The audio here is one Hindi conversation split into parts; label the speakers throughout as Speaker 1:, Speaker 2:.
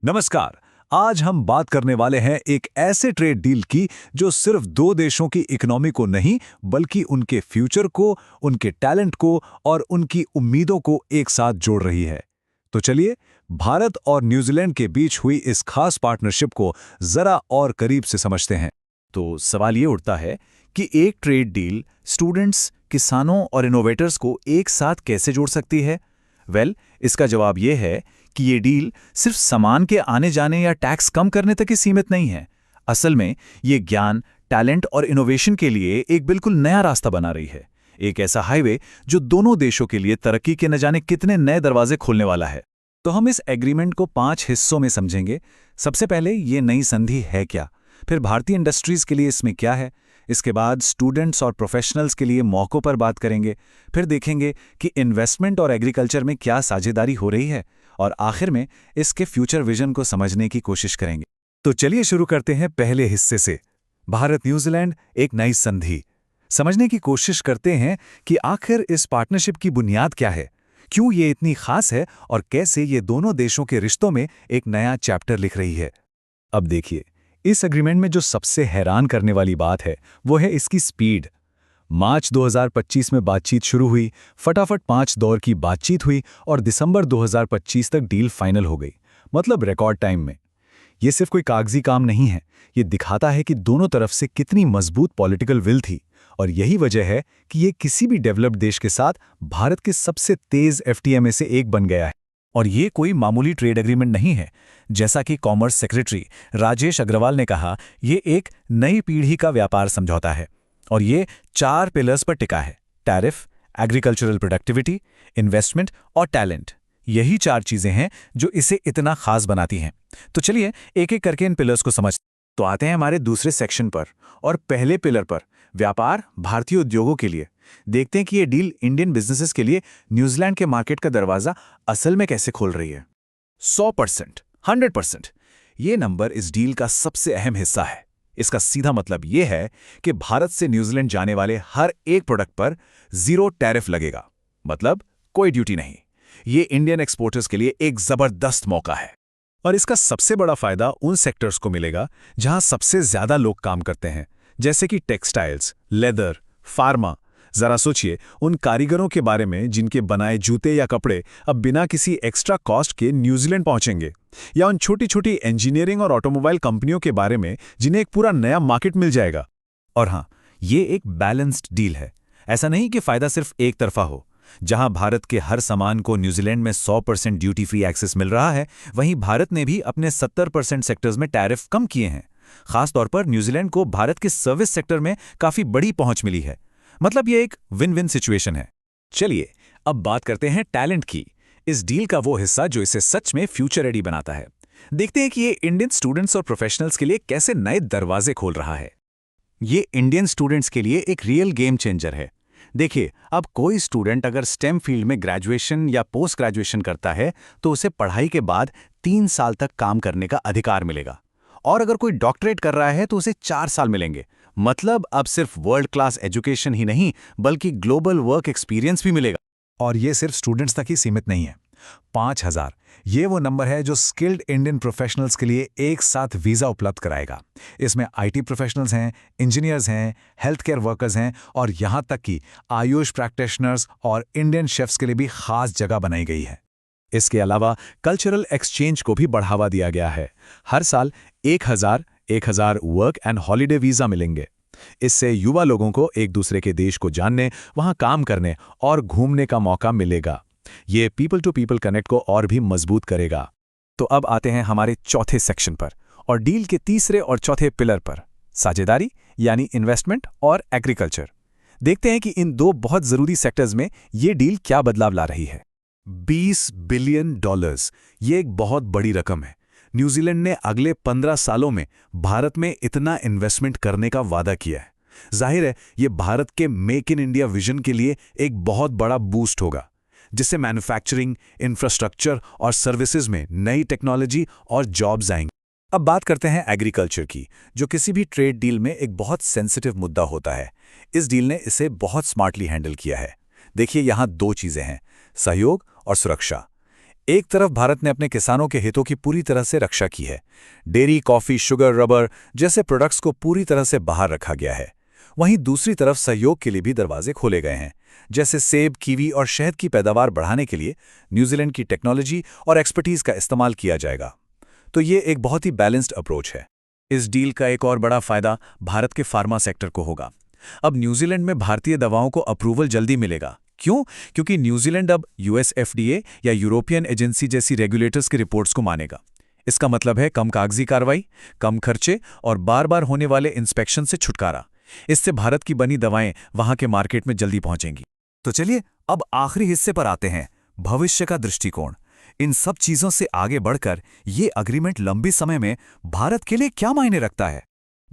Speaker 1: नमस्कार। आज हम बात करने वाले हैं एक ऐसे ट्रेड डील की जो सिर्फ दो देशों की इकोनॉमी को नहीं बल्कि उनके फ्यूचर को, उनके टैलेंट को और उनकी उम्मीदों को एक साथ जोड़ रही है। तो चलिए भारत और न्यूजीलैंड के बीच हुई इस खास पार्टनरशिप को जरा और करीब से समझते हैं।
Speaker 2: तो सवाल ये उठता है कि एक ट्रेड डील स्टूडेंट्स, किसानों और इनोवेटर्स को एक साथ कैसे जोड़ सकती है? इसका जवाब ये है कि ये डील सिर्फ सामान के आने जाने या टैक्स कम करने तक ही सीमित नहीं है। असल में ये ज्ञान, टैलेंट और इनोवेशन के लिए एक बिल्कुल नया रास्ता बना रही है। एक ऐसा हाईवे जो दोनों देशों के लिए तरक्की के न जाने कितने नए दरवाजे खोलने वाला है।
Speaker 1: तो हम इस एग्रीमेंट को 5 हिस्सों में समझेंगे। सबसे पहले ये नई संधि है क्या, फिर भारतीय इंडस्ट्रीज के लिए इसमें क्या है, इसके बाद स्टूडेंट्स और प्रोफेशनल्स के लिए मौक़ों पर बात करेंगे, फिर देखेंगे कि इन्वेस्टमेंट और एग्रीकल्चर में क्या साझेदारी हो रही है, और आखिर में इसके फ्यूचर विजन को समझने की कोशिश करेंगे। तो चलिए शुरू करते हैं पहले हिस्से से, भारत न्यूजीलैंड एक नई संधि। समझने की कोशिश करते हैं कि आखिर इस पार्टनरशिप की बुनियाद क्या है, क्यों ये इतनी खास है और कैसे ये दोनों देशों के रिश्तों में एक नया चैप्टर लिख रही है। अब देखिए, इस एग्रीमेंट में जो सबसे हैरान करने वाली बात है वो है इसकी स्पीड। मार्च 2025 में बातचीत शुरू हुई, फटाफट 5 दौर की बातचीत हुई और दिसंबर 2025 तक डील फाइनल हो गई, मतलब रिकॉर्ड टाइम में। ये सिर्फ कोई कागजी काम नहीं है, ये दिखाता है कि दोनों तरफ से कितनी मजबूत पॉलिटिकल विल थी, और यही वजह है कि ये किसी भी डेवलप्ड देश के साथ भारत के सबसे तेज एफटीए में से एक बन गया है।
Speaker 2: और ये कोई मामूली ट्रेड एग्रीमेंट नहीं है। जैसा कि कॉमर्स सेक्रेटरी राजेश अग्रवाल ने कहा, ये एक नई पीढ़ी का व्यापार समझौता है और ये 4 पिलर्स पर टिका है: टैरिफ, एग्रीकल्चरल प्रोडक्टिविटी, इन्वेस्टमेंट और टैलेंट। यही 4 चीजें हैं जो इसे इतना खास बनाती हैं। तो चलिए एक एक करके इन पिलर्स को समझते हैं। तो आते हैं हमारे दूसरे सेक्शन पर और पहले पिलर पर, व्यापार भारतीय उद्योगों के लिए। देखते हैं कि ये डील इंडियन बिजनेसेस के लिए न्यूजीलैंड के मार्केट का दरवाजा असल में कैसे खोल रही है। 100%, 100%, ये नंबर इस डील का सबसे अहम हिस्सा है। इसका सीधा मतलब ये है कि भारत से न्यूजीलैंड जाने वाले हर एक प्रोडक्ट पर 0 टैरिफ लगेगा, मतलब कोई ड्यूटी नहीं। ये इंडियन एक्सपोर्टर्स के लिए एक जबरदस्त मौका है।
Speaker 1: और इसका सबसे बड़ा फायदा उन सेक्टर्स को मिलेगा जहां सबसे ज्यादा लोग काम करते हैं, जैसे कि टेक्सटाइल्स, लेदर, फार्मा। जरा सोचिए उन कारीगरों के बारे में जिनके बनाए जूते या कपड़े अब बिना किसी एक्स्ट्रा कॉस्ट के न्यूजीलैंड पहुंचेंगे, या उन छोटी छोटी इंजीनियरिंग और ऑटोमोबाइल कंपनियों के बारे में जिन्हें एक पूरा नया मार्केट मिल जाएगा।
Speaker 2: और हाँ, ये एक बैलेंस्ड डील है। ऐसा नहीं कि फायदा सिर्फ एक तरफा हो। जहां भारत के हर सामान को न्यूजीलैंड में 100% ड्यूटी फ्री एक्सेस मिल रहा है, वहीं भारत ने भी अपने 70% सेक्टर्स में टैरिफ कम किए हैं। खासतौर पर न्यूजीलैंड को भारत के सर्विस सेक्टर में काफी बड़ी पहुंच मिली है। मतलब ये एक विन विन सिचुएशन है।
Speaker 1: चलिए अब बात करते हैं टैलेंट की, इस डील का वो हिस्सा जो इसे सच में फ्यूचर रेडी बनाता है। देखते हैं कि ये इंडियन स्टूडेंट्स और प्रोफेशनल्स के लिए कैसे नए दरवाजे खोल रहा है। ये इंडियन स्टूडेंट्स के लिए एक रियल गेम चेंजर है। देखिए, अब कोई स्टूडेंट अगर स्टेम फील्ड में ग्रेजुएशन या पोस्ट ग्रेजुएशन करता है तो उसे पढ़ाई के बाद 3 साल तक काम करने का अधिकार मिलेगा, और अगर कोई डॉक्टरेट कर रहा है तो उसे 4 साल मिलेंगे। मतलब अब सिर्फ वर्ल्ड क्लास एजुकेशन ही नहीं बल्कि ग्लोबल वर्क एक्सपीरियंस भी मिलेगा।
Speaker 2: और ये सिर्फ स्टूडेंट्स तक ही सीमित नहीं है। 5,000 ये वो नंबर है जो स्किल्ड इंडियन प्रोफेशनल्स के लिए एक साथ वीज़ा उपलब्ध कराएगा। इसमें आईटी प्रोफेशनल्स हैं, इंजीनियर्स हैं, हेल्थ केयर वर्कर्स हैं, और यहाँ तक कि आयुष प्रैक्टिशनर्स और इंडियन शेफ्स के लिए भी खास जगह बनाई गई है। इसके अलावा कल्चरल एक्सचेंज को भी बढ़ावा दिया गया है। हर साल 1,000 वर्क एंड हॉलिडे वीज़ा मिलेंगे। इससे युवा लोगों को एक दूसरे के देश को जानने, वहाँ काम करने और घूमने का मौका मिलेगा। ये पीपल टू पीपल कनेक्ट को और भी मजबूत करेगा।
Speaker 1: तो अब आते हैं हमारे चौथे सेक्शन पर और डील के तीसरे और चौथे पिलर पर, साझेदारी यानी इन्वेस्टमेंट और एग्रीकल्चर। देखते हैं कि इन 2 बहुत जरूरी सेक्टर्स में ये डील क्या बदलाव ला रही है। $20 बिलियन, ये एक बहुत बड़ी रकम है। न्यूजीलैंड ने अगले 15 सालों में भारत में इतना इन्वेस्टमेंट करने का वादा किया है। जाहिर है ये भारत के मेक इन इंडिया विजन के लिए एक बहुत बड़ा बूस्ट होगा, जिससे मैन्युफैक्चरिंग, इंफ्रास्ट्रक्चर और सर्विसेज में नई टेक्नोलॉजी और जॉब्स आएंगे। अब बात करते हैं एग्रीकल्चर की, जो किसी भी ट्रेड डील में एक बहुत सेंसिटिव मुद्दा होता है। इस डील ने इसे बहुत स्मार्टली हैंडल किया है। देखिए, यहाँ 2 चीजें हैं, सहयोग और सुरक्षा।
Speaker 2: एक तरफ भारत ने अपने किसानों के हितों की पूरी तरह से रक्षा की है। डेयरी, कॉफी, शुगर, रबर जैसे प्रोडक्ट्स को पूरी तरह से बाहर रखा गया है। वहीं दूसरी तरफ सहयोग के लिए भी दरवाजे खोले गए हैं, जैसे सेब, कीवी और शहद की पैदावार बढ़ाने के लिए न्यूजीलैंड की टेक्नोलॉजी और एक्सपर्टीज का इस्तेमाल किया जाएगा। तो ये एक बहुत ही बैलेंस्ड अप्रोच है। इस डील का एक और बड़ा फायदा भारत के फार्मा सेक्टर को होगा। अब न्यूजीलैंड में भारतीय दवाओं को अप्रूवल जल्दी मिलेगा। क्यों? क्योंकि न्यूजीलैंड अब यूएस FDA या यूरोपियन एजेंसी जैसी रेगुलेटर्स की रिपोर्ट्स को मानेगा। इसका मतलब है कम कागजी कार्रवाई, कम खर्चे और बार बार होने वाले इंस्पेक्शन से छुटकारा। इससे भारत की बनी दवाएं वहां के मार्केट में जल्दी पहुंचेंगी।
Speaker 1: तो चलिए अब आखिरी हिस्से पर आते हैं, भविष्य का दृष्टिकोण। इन सब चीजों से आगे बढ़कर ये अग्रीमेंट लंबे समय में भारत के लिए क्या मायने रखता है?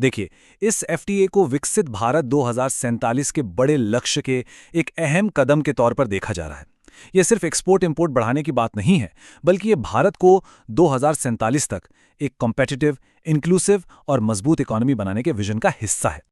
Speaker 1: देखिए, इस FTA को विकसित भारत 2047 के बड़े लक्ष्य के एक अहम कदम के तौर पर देखा जा रहा है। यह सिर्फ एक्सपोर्ट इंपोर्ट बढ़ाने की बात नहीं है, बल्कि ये भारत को 2047 तक एक कॉम्पिटिटिव, इंक्लूसिव और मजबूत इकोनॉमी बनाने के विजन का हिस्सा है।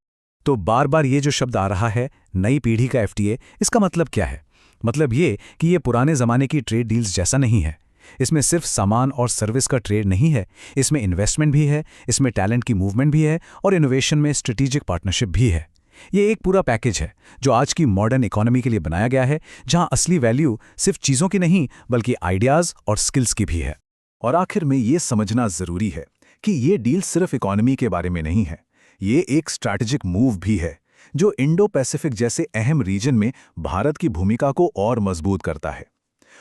Speaker 2: तो बार बार ये जो शब्द आ रहा है, नई पीढ़ी का FTA, इसका मतलब क्या है? मतलब ये कि ये पुराने जमाने की ट्रेड डील्स जैसा नहीं है। इसमें सिर्फ सामान और सर्विस का ट्रेड नहीं है, इसमें इन्वेस्टमेंट भी है, इसमें टैलेंट की मूवमेंट भी है और इनोवेशन में स्ट्रेटेजिक पार्टनरशिप भी है। ये एक पूरा पैकेज है जो आज की मॉडर्न इकोनॉमी के लिए बनाया गया है, जहां असली वैल्यू सिर्फ चीज़ों की नहीं बल्कि आइडियाज़ और स्किल्स की भी है।
Speaker 1: और आखिर में ये समझना जरूरी है कि ये डील सिर्फ इकोनॉमी के बारे में नहीं है, ये एक स्ट्रैटेजिक मूव भी है जो इंडो पैसिफिक जैसे अहम रीजन में भारत की भूमिका को और मजबूत करता है।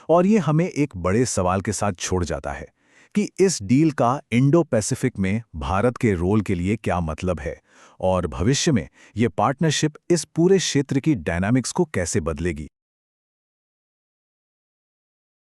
Speaker 1: और ये हमें एक बड़े सवाल के साथ छोड़ जाता है कि इस डील का इंडो पैसिफिक में भारत के रोल के लिए क्या मतलब है और भविष्य में ये पार्टनरशिप इस पूरे क्षेत्र की डायनामिक्स को कैसे बदलेगी।